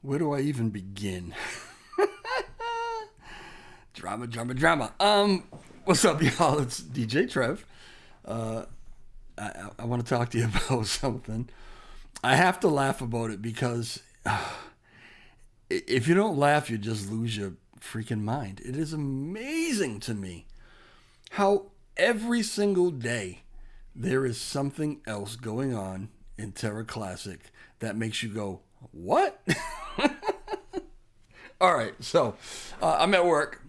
Where do I even begin? Drama. What's up, y'all? It's DJ Trev. Uh, I want to talk to you about something. I have to laugh about it because if you don't laugh, you just lose your freaking mind. It is amazing to me how every single day there is something else going on in Terra Classic that makes you go, what? All right, so I'm at work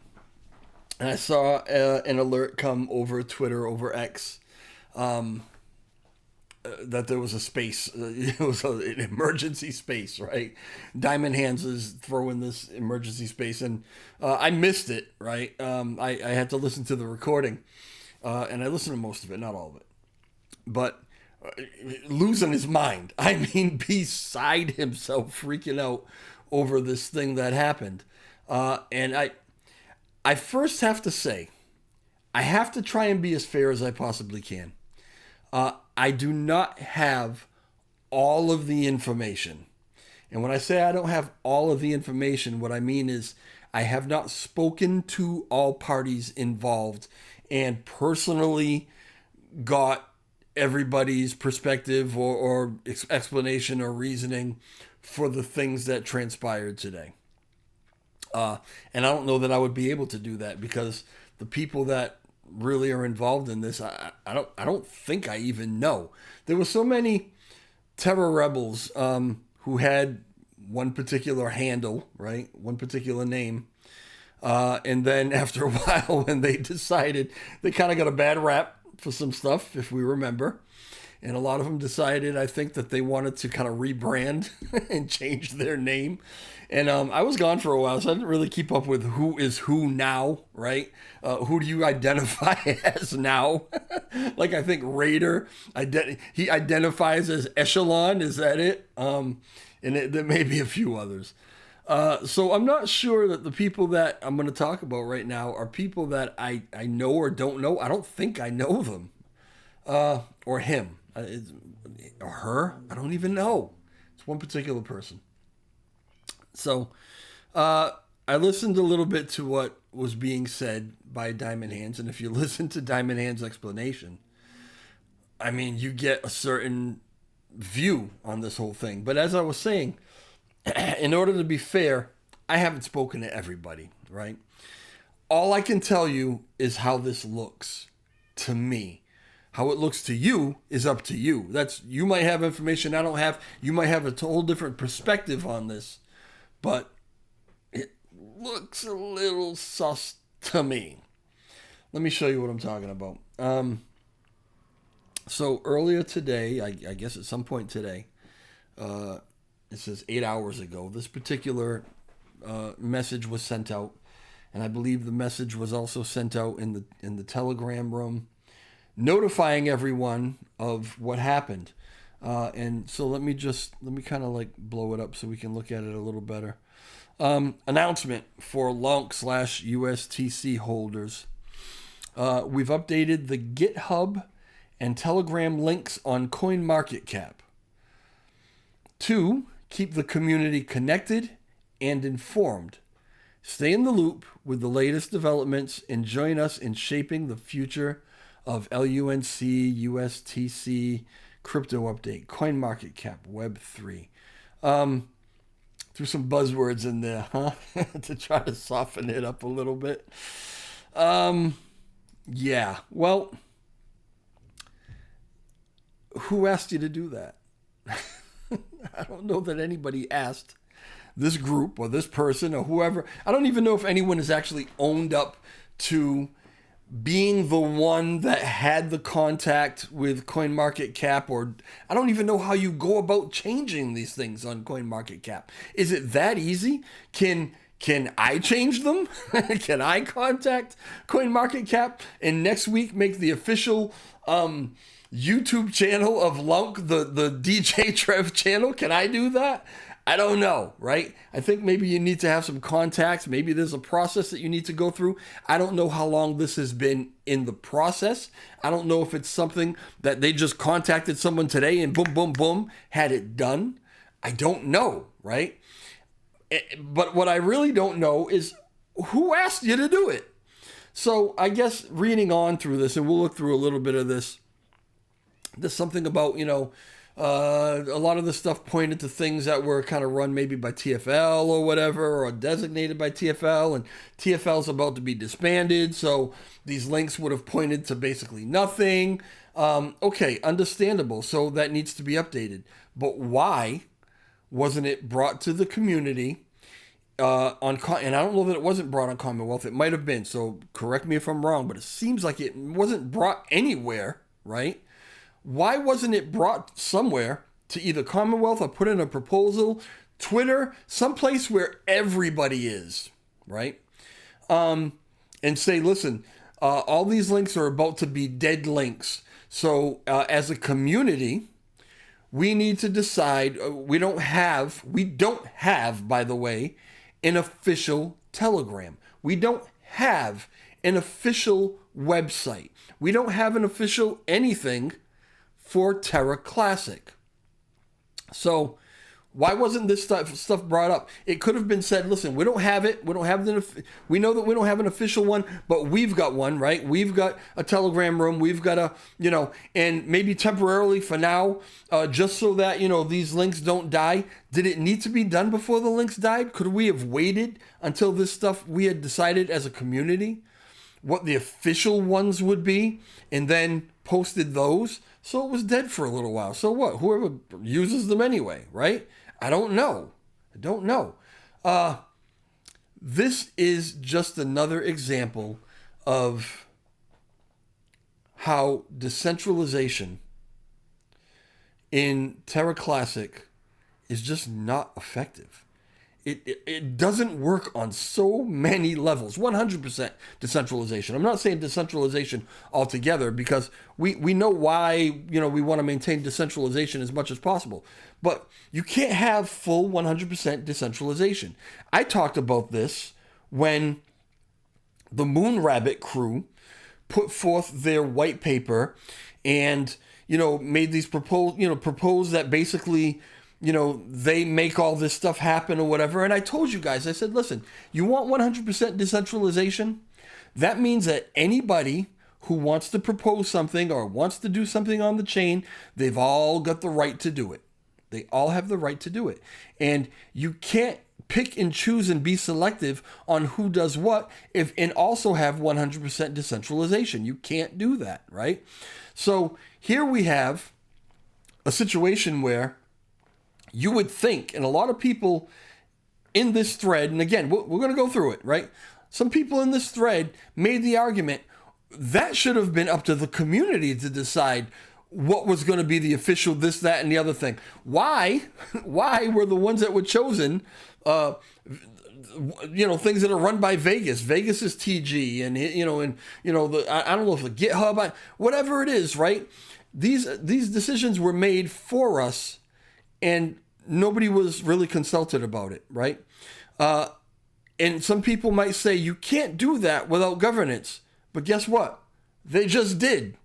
and I saw an alert come over Twitter, over X, that there was a space. It was an emergency space, right? Diamond Hands is throwing this emergency space, and I missed it, right? I had to listen to the recording, and I listened to most of it, not all of it. But losing his mind. I mean, beside himself, freaking out over this thing that happened. And I first have to say, I have to try and be as fair as I possibly can. I do not have all of the information. And when I say I don't have all of the information, what I mean is I have not spoken to all parties involved and personally got everybody's perspective or explanation or reasoning for the things that transpired today. And I don't know that I would be able to do that because the people that really are involved in this, I don't think I even know. There were so many terror rebels who had one particular handle, right? One particular name. And then after a while, when they decided, they kind of got a bad rap for some stuff, if we remember. And a lot of them decided, I think, that they wanted to kind of rebrand and change their name. And I was gone for a while, so I didn't really keep up with who is who now, right? Who do you identify as now? Like, I think Raider, he identifies as Echelon, is that it? There may be a few others. So I'm not sure that the people that I'm going to talk about right now are people that I know or don't know. I don't think I know them. Or him. Or her. I don't even know. It's one particular person. So I listened a little bit to what was being said by Diamond Hands. And if you listen to Diamond Hands' explanation, I mean, you get a certain view on this whole thing. But as I was saying, in order to be fair, I haven't spoken to everybody, right? All I can tell you is how this looks to me. How it looks to you is up to you. You might have information I don't have. You might have a whole different perspective on this, but it looks a little sus to me. Let me show you what I'm talking about. So earlier today, I guess at some point today, it says 8 hours ago, this particular message was sent out, and I believe the message was also sent out in the Telegram room, notifying everyone of what happened. And so let me kind of like blow it up so we can look at it a little better. Announcement for LONC/USTC holders. We've updated the GitHub and Telegram links on CoinMarketCap. 2, keep the community connected and informed. Stay in the loop with the latest developments and join us in shaping the future of LUNC, USTC, crypto update, CoinMarketCap, Web3. Threw some buzzwords in there, huh? To try to soften it up a little bit. Yeah, well, who asked you to do that? I don't know that anybody asked this group or this person or whoever. I don't even know if anyone has actually owned up to being the one that had the contact with CoinMarketCap, or I don't even know how you go about changing these things on CoinMarketCap. Is it that easy? Can I change them? Can I contact CoinMarketCap and next week make the official YouTube channel of Lunk, the DJ Trev channel? Can I do that? I don't know, right? I think maybe you need to have some contacts. Maybe there's a process that you need to go through. I don't know how long this has been in the process. I don't know if it's something that they just contacted someone today and boom, boom, boom, had it done. I don't know, right? But what I really don't know is who asked you to do it. So I guess reading on through this, and we'll look through a little bit of this, there's something about, a lot of the stuff pointed to things that were kind of run maybe by TFL or whatever, or designated by TFL, and TFL's about to be disbanded, so these links would have pointed to basically nothing. Okay, understandable, so that needs to be updated. But why wasn't it brought to the community and I don't know that it wasn't brought on Commonwealth. It might have been, so correct me if I'm wrong, but it seems like it wasn't brought anywhere, right? Why wasn't it brought somewhere to either Commonwealth or put in a proposal, Twitter, someplace where everybody is, right? And say, listen, all these links are about to be dead links. So as a community, we need to decide. We don't have, by the way, an official Telegram. We don't have an official website. We don't have an official anything for Terra Classic. So why wasn't this stuff brought up? It could have been said, listen, we don't have it. We know that we don't have an official one, but we've got one, right? We've got a Telegram room. We've got and maybe temporarily for now, just so that, these links don't die. Did it need to be done before the links died? Could we have waited until this stuff we had decided as a community what the official ones would be and then posted those? So it was dead for a little while. So what? Whoever uses them anyway, right? I don't know. This is just another example of how decentralization in Terra Classic is just not effective. It doesn't work on so many levels. 100% decentralization. I'm not saying decentralization altogether because we know why, we want to maintain decentralization as much as possible. But you can't have full 100% decentralization. I talked about this when the Moon Rabbit crew put forth their white paper and, made these proposed that basically, they make all this stuff happen or whatever. And I told you guys, I said, listen, you want 100% decentralization? That means that anybody who wants to propose something or wants to do something on the chain, they've all got the right to do it. They all have the right to do it. And you can't pick and choose and be selective on who does what and also have 100% decentralization. You can't do that, right? So here we have a situation where you would think, and a lot of people in this thread, and again, we're going to go through it, right? Some people in this thread made the argument that should have been up to the community to decide what was going to be the official this, that, and the other thing. Why were the ones that were chosen, things that are run by Vegas? Vegas is TG, and I don't know if the GitHub, whatever it is, right? These decisions were made for us. And nobody was really consulted about it, right? And some people might say, you can't do that without governance. But guess what? They just did.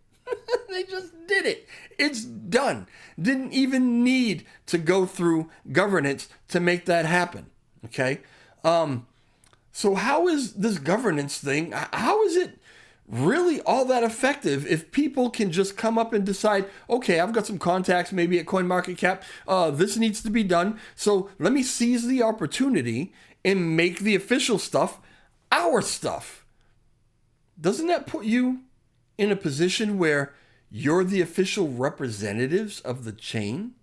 They just did it. It's done. Didn't even need to go through governance to make that happen, okay? So how is this governance thing, how is it really all that effective if people can just come up and decide, okay, I've got some contacts maybe at CoinMarketCap, this needs to be done, so let me seize the opportunity and make the official stuff our stuff? Doesn't that put you in a position where you're the official representatives of the chain?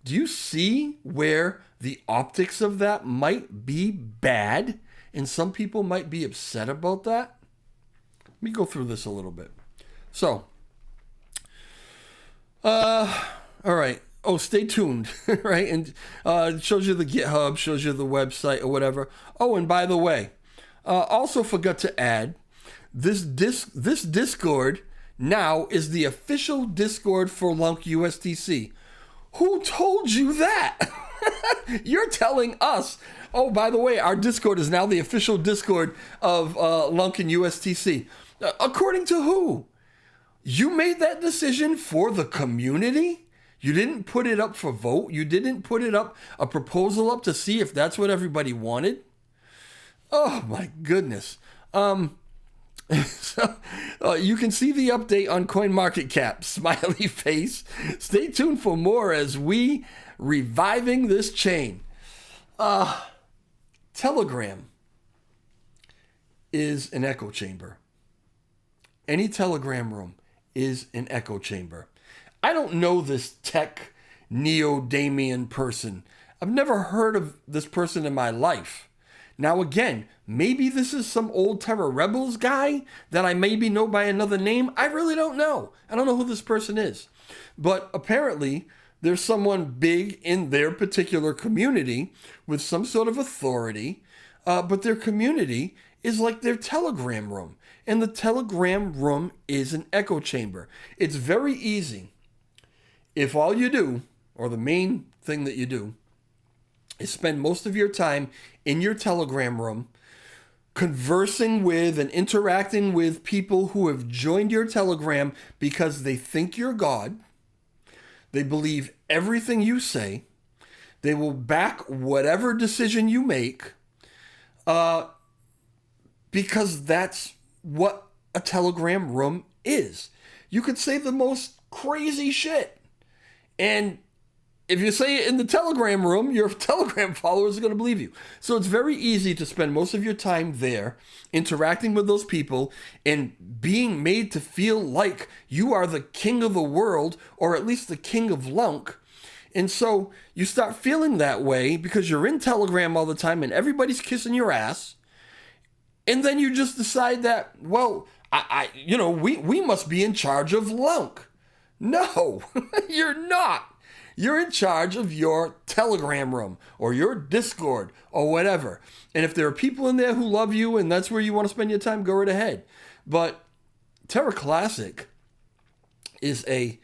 Do you see where the optics of that might be bad and some people might be upset about that? Let me go through this a little bit. So, all right. Oh, stay tuned, right? And it shows you the GitHub, shows you the website or whatever. Oh, and by the way, also forgot to add, this Discord now is the official Discord for Lunk USTC. Who told you that? You're telling us, oh, by the way, our Discord is now the official Discord of Lunk and USTC. According to who? You made that decision for the community? You didn't put it up for vote. You didn't put it up, a proposal up to see if that's what everybody wanted. Oh my goodness. So, you can see the update on CoinMarketCap. Smiley face. Stay tuned for more as we reviving this chain. Telegram is an echo chamber. Any Telegram room is an echo chamber. I don't know this tech neo-Damien person. I've never heard of this person in my life. Now again, maybe this is some old Terra Rebels guy that I maybe know by another name. I really don't know. I don't know who this person is. But apparently, there's someone big in their particular community with some sort of authority. But their community is like their Telegram room. And the Telegram room is an echo chamber. It's very easy. If all you do, or the main thing that you do, is spend most of your time in your Telegram room conversing with and interacting with people who have joined your Telegram because they think you're God. They believe everything you say. They will back whatever decision you make because that's what a Telegram room is. You could say the most crazy shit. And if you say it in the Telegram room, your Telegram followers are going to believe you. So it's very easy to spend most of your time there interacting with those people and being made to feel like you are the king of the world, or at least the king of Lunk. And so you start feeling that way because you're in Telegram all the time and everybody's kissing your ass. And then you just decide that, well, we must be in charge of Lunk. No, you're not. You're in charge of your Telegram room or your Discord or whatever. And if there are people in there who love you and that's where you want to spend your time, go right ahead. But Terra Classic is a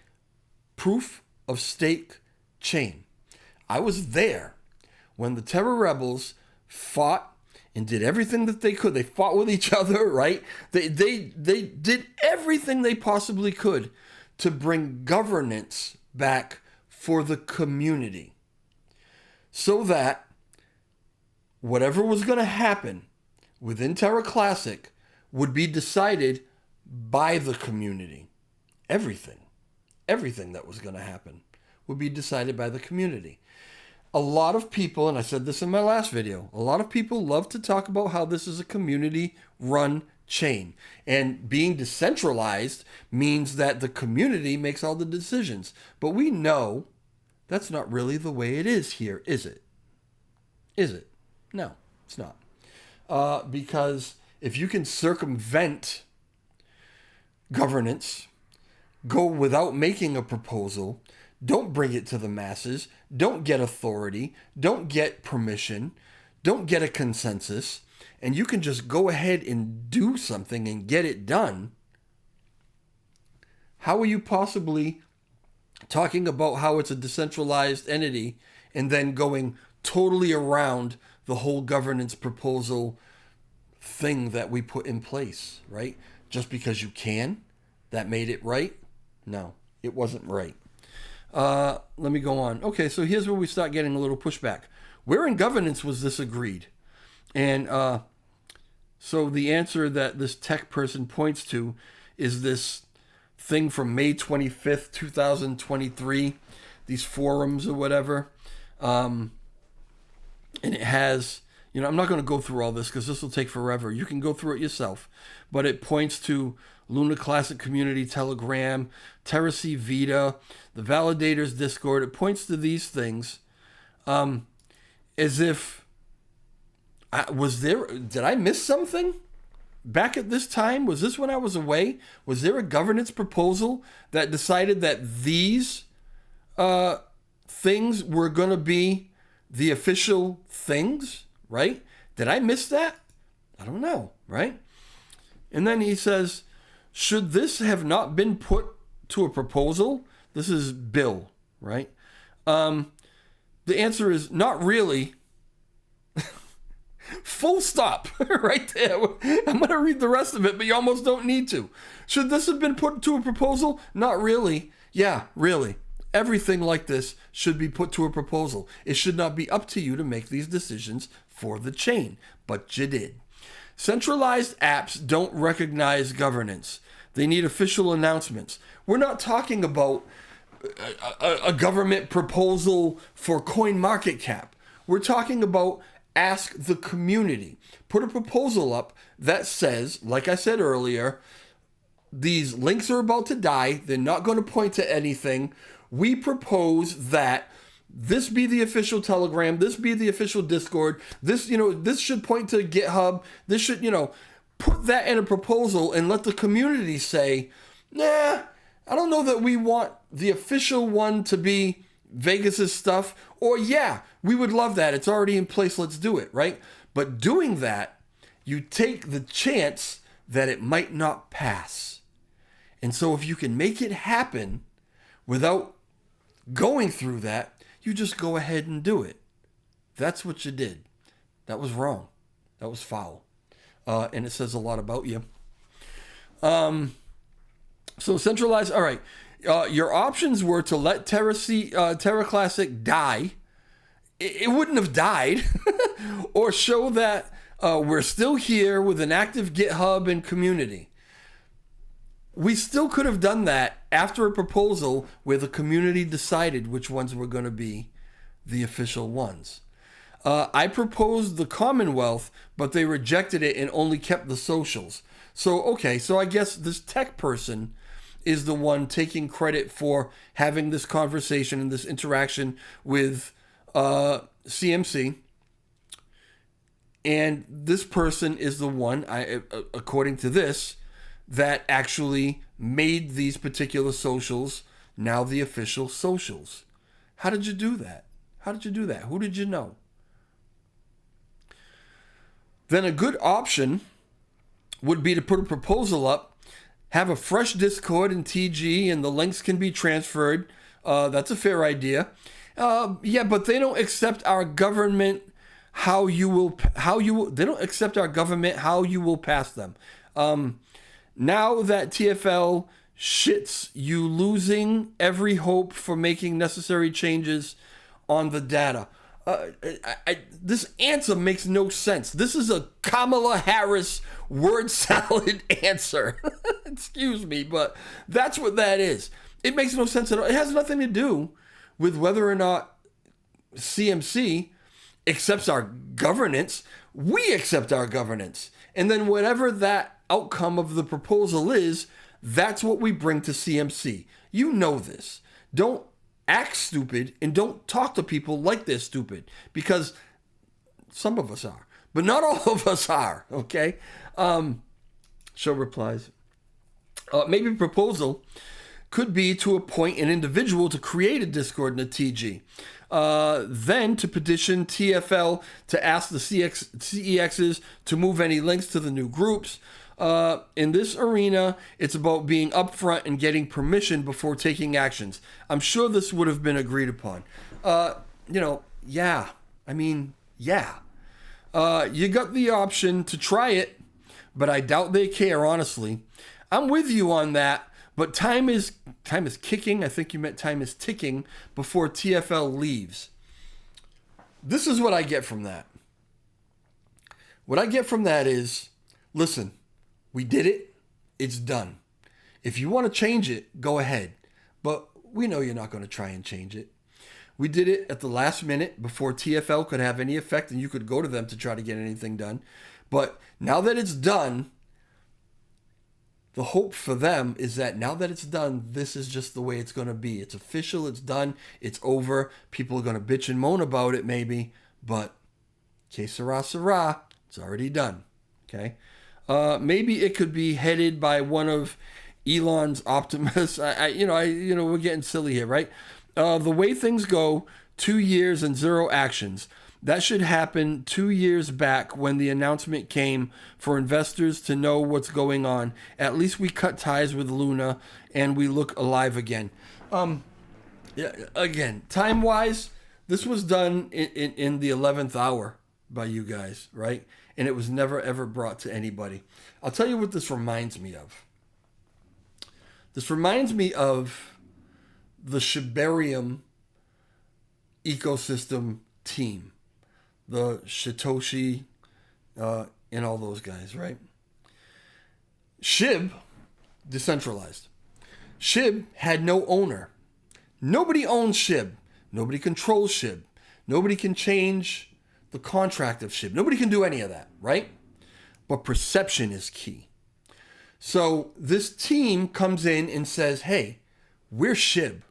proof of stake chain. I was there when the Terra Rebels fought and did everything that they could. They fought with each other, right? They did everything they possibly could to bring governance back for the community, so that whatever was going to happen within Terra Classic would be decided by the community. Everything that was going to happen would be decided by the community. A lot of people, and I said this in my last video, a lot of people love to talk about how this is a community-run chain. And being decentralized means that the community makes all the decisions. But we know that's not really the way it is here, is it? Is it? No, it's not. Because if you can circumvent governance, go without making a proposal, don't bring it to the masses, don't get authority, don't get permission, don't get a consensus, and you can just go ahead and do something and get it done, how are you possibly talking about how it's a decentralized entity and then going totally around the whole governance proposal thing that we put in place, right? Just because you can, that made it right? No, it wasn't right. Let me go on. Okay, so here's where we start getting a little pushback. Where in governance was this agreed? And so the answer that this tech person points to is this thing from May 25th, 2023, these forums or whatever. And it has, I'm not going to go through all this because this will take forever. You can go through it yourself. But it points to Luna Classic Community Telegram, Terra C Vita, the Validators Discord. It points to these things as if, did I miss something? Back at this time, was this when I was away? Was there a governance proposal that decided that these things were going to be the official things, right? Did I miss that? I don't know, right? And then he says, should this have not been put to a proposal? This is Bill, right? The answer is not really. Full stop, right there. I'm going to read the rest of it, but you almost don't need to. Should this have been put to a proposal? Not really. Yeah, really. everything like this should be put to a proposal. It should not be up to you to make these decisions for the chain, but you did. Centralized apps don't recognize governance. They need official announcements. We're not talking about a government proposal for CoinMarketCap. We're talking about ask the community. Put a proposal up that says, like I said earlier, these links are about to die. They're not going to point to anything. We propose that this be the official Telegram. This be the official Discord. This should point to GitHub. This should, put that in a proposal and let the community say, nah, I don't know that we want the official one to be Vegas's stuff. Or yeah, we would love that. It's already in place. Let's do it, right? But doing that, you take the chance that it might not pass. And so if you can make it happen without going through that, you just go ahead and do it. That's what you did. That was wrong. That was foul. And it says a lot about you. So centralized. All right. Your options were to let Terra Classic die. It wouldn't have died. Or show that we're still here with an active GitHub and community. We still could have done that after a proposal where the community decided which ones were going to be the official ones. I proposed the Commonwealth, but they rejected it and only kept the socials. So I guess this tech person is the one taking credit for having this conversation and this interaction with CMC. And this person is the one, according to this, that actually made these particular socials now the official socials. How did you do that? Who did you know? Then a good option would be to put a proposal up, have a fresh Discord in TG, and the links can be transferred. That's a fair idea. But they don't accept our government. How you will pass them. Now that TFL shits you losing every hope for making necessary changes on the data. This answer makes no sense. This is a Kamala Harris word salad answer. Excuse me, but that's what that is. It makes no sense at all. It has nothing to do with whether or not CMC accepts our governance. We accept our governance. And then whatever that outcome of the proposal is, that's what we bring to CMC. You know this. Don't act stupid and don't talk to people like they're stupid, because some of us are, but not all of us are, okay? Show replies. Maybe proposal could be to appoint an individual to create a Discord and a TG. Then to petition TFL to ask the CEXs to move any links to the new groups. In this arena, it's about being upfront and getting permission before taking actions. I'm sure this would have been agreed upon. Yeah. You got the option to try it, but I doubt they care, honestly. I'm with you on that, but time is kicking. I think you meant time is ticking before TFL leaves. This is what I get from that. What I get from that is, listen, we did it. It's done. If you want to change it, go ahead. But we know you're not going to try and change it. We did it at the last minute before TFL could have any effect and you could go to them to try to get anything done. But now that it's done, the hope for them is that now that it's done, this is just the way it's going to be. It's official. It's done. It's over. People are going to bitch and moan about it maybe. But que sera, sera. It's already done. Okay? Maybe it could be headed by one of Elon's Optimus. We're getting silly here, right? The way things go, 2 years and 0 actions. That should happen 2 years back when the announcement came for investors to know what's going on. At least we cut ties with Luna and we look alive again. Again, time-wise, this was done in the 11th hour by you guys, right? And it was never, ever brought to anybody. I'll tell you what this reminds me of. This reminds me of the Shibarium ecosystem team, the Shoshi, and all those guys, right? SHIB, decentralized. SHIB had no owner. Nobody owns SHIB. Nobody controls SHIB. Nobody can change the contract of SHIB. Nobody can do any of that, right? But perception is key. So this team comes in and says, hey, we're SHIB.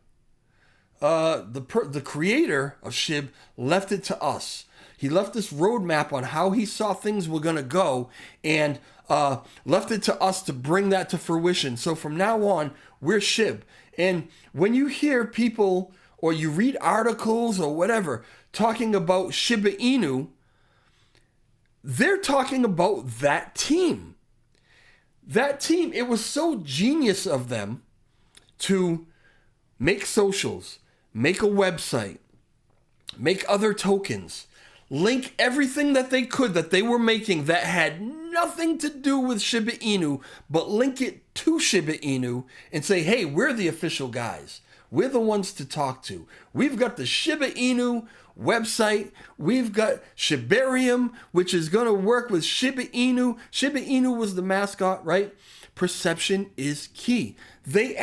The creator of SHIB left it to us. He left this roadmap on how he saw things were going to go and left it to us to bring that to fruition. So from now on, we're SHIB. And when you hear people or you read articles or whatever talking about Shiba Inu, they're talking about that team. That team, it was so genius of them to make socials, make a website, make other tokens, link everything that they could that they were making that had nothing to do with Shiba Inu, but link it to Shiba Inu and say, hey, we're the official guys. We're the ones to talk to. We've got the Shiba Inu website. We've got Shibarium, which is going to work with Shiba Inu. Shiba Inu was the mascot, right? Perception is key. They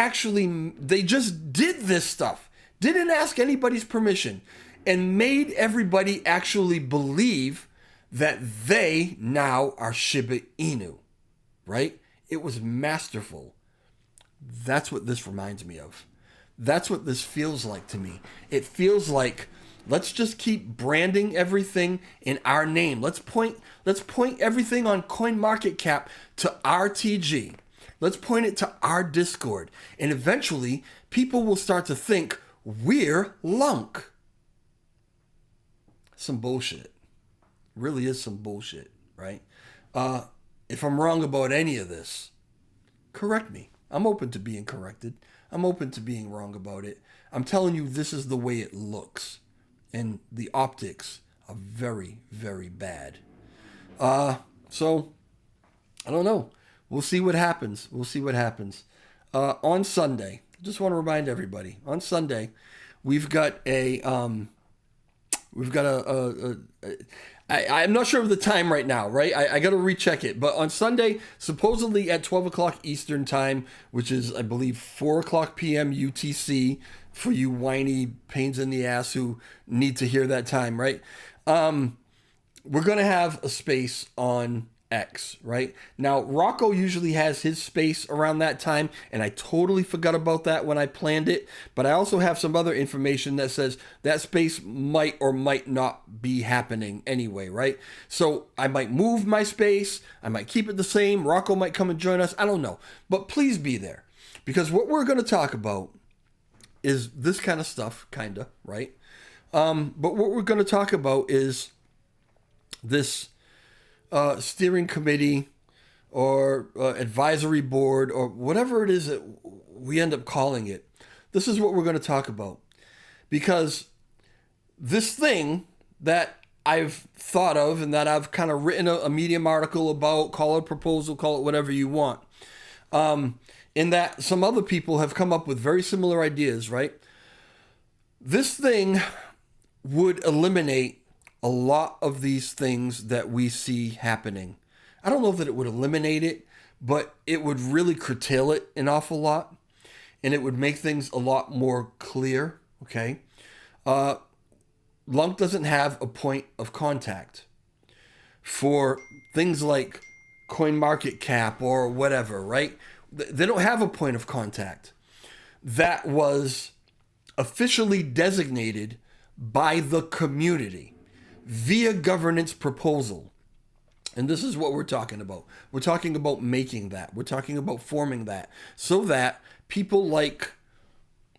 just did this stuff. Didn't ask anybody's permission and made everybody actually believe that they now are Shiba Inu, right? It was masterful. That's what this reminds me of. That's what this feels like to me. It feels like, let's just keep branding everything in our name. Let's point everything on CoinMarketCap to RTG. Let's point it to our Discord. And eventually, people will start to think we're Lunk. Some bullshit. Really is some bullshit, right? If I'm wrong about any of this, correct me. I'm open to being corrected. I'm open to being wrong about it. I'm telling you, this is the way it looks. And the optics are very, very bad. So, I don't know. We'll see what happens. On Sunday, just want to remind everybody, on Sunday, we've got I'm not sure of the time right now, right? I got to recheck it. But on Sunday, supposedly at 12 o'clock Eastern time, which is, I believe, 4 o'clock p.m. UTC, for you whiny pains in the ass who need to hear that time, right? We're going to have a space on X, right? Now, Rocco usually has his space around that time, and I totally forgot about that when I planned it, but I also have some other information that says that space might or might not be happening anyway, right? So I might move my space, I might keep it the same, Rocco might come and join us, I don't know, but please be there, because what we're going to talk about is this kind of stuff, kinda, right? But what we're going to talk about is this steering committee or advisory board or whatever it is that we end up calling it. This is what we're going to talk about. Because this thing that I've thought of and that I've kind of written a Medium article about, call it a proposal, call it whatever you want, in that some other people have come up with very similar ideas, right? This thing would eliminate a lot of these things that we see happening. I don't know that it would eliminate it, but it would really curtail it an awful lot, and it would make things a lot more clear, okay? Lunk doesn't have a point of contact for things like CoinMarketCap or whatever, right? They don't have a point of contact that was officially designated by the community via governance proposal. And this is what we're talking about. We're talking about making that. We're talking about forming that so that people like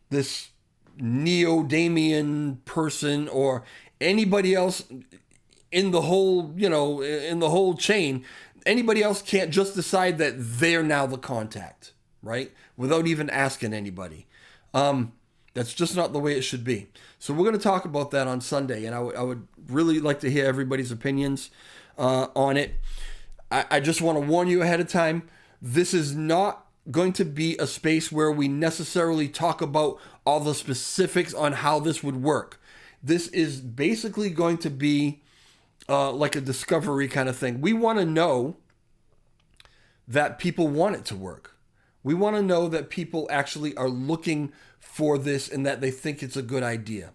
this Neo-Damian person or anybody else in the whole, in the whole chain, anybody else can't just decide that they're now the contact, right? Without even asking anybody. That's just not the way it should be. So we're going to talk about that on Sunday, and I would really like to hear everybody's opinions on it. I just want to warn you ahead of time, this is not going to be a space where we necessarily talk about all the specifics on how this would work. This is basically going to be like a discovery kind of thing. We want to know that people want it to work. We want to know that people actually are looking for this and that they think it's a good idea.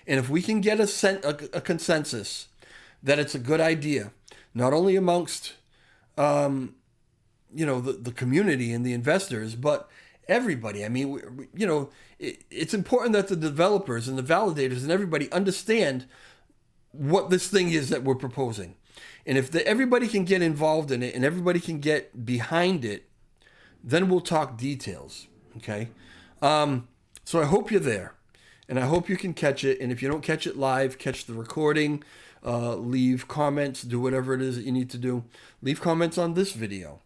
And if we can get a consensus that it's a good idea, not only amongst the community and the investors, but everybody. I mean, it's important that the developers and the validators and everybody understand what this thing is that we're proposing. And if everybody can get involved in it and everybody can get behind it, then we'll talk details. Okay? So I hope you're there. And I hope you can catch it. And if you don't catch it live, catch the recording. Leave comments. Do whatever it is that you need to do. Leave comments on this video.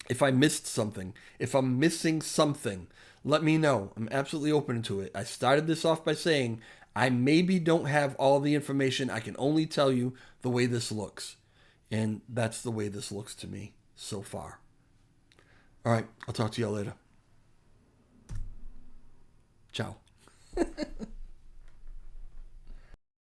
If I missed something, if I'm missing something, let me know. I'm absolutely open to it. I started this off by saying I maybe don't have all the information. I can only tell you the way this looks. And that's the way this looks to me so far. All right. I'll talk to y'all later. Ciao.